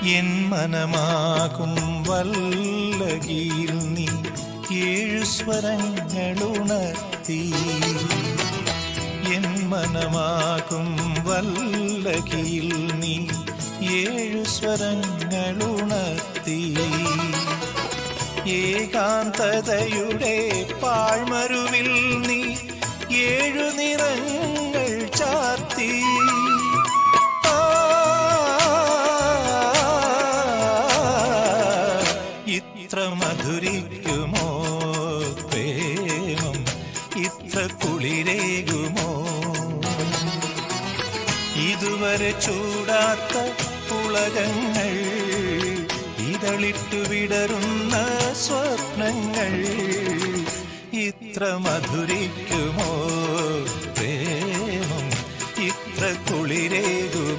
N മനമാകും വല്ലകിയിൽ നീ ഏഴു സ്വരങ്ങളുണർത്തി. N മനമാകും വല്ലകിയിൽ നീ ഏഴു സ്വരങ്ങളുണർത്തി. ഏകാന്തതയുടെ പാഴ്മരുവിൽ നീ ഏഴു നിറങ്ങൾ ചാർത്തി. ഇത്ര മധുരിക്കുമോ പ്രേമം, ഇത്ര കുളിരേകുമോ? ഇതുവരെ ചൂടാത്ത പുളകങ്ങൾ, ഇതളിട്ടു വിടരുന്ന സ്വപ്നങ്ങൾ. ഇത്ര മധുരിക്കുമോ പ്രേമം, ഇത്ര കുളിരേകുമോ?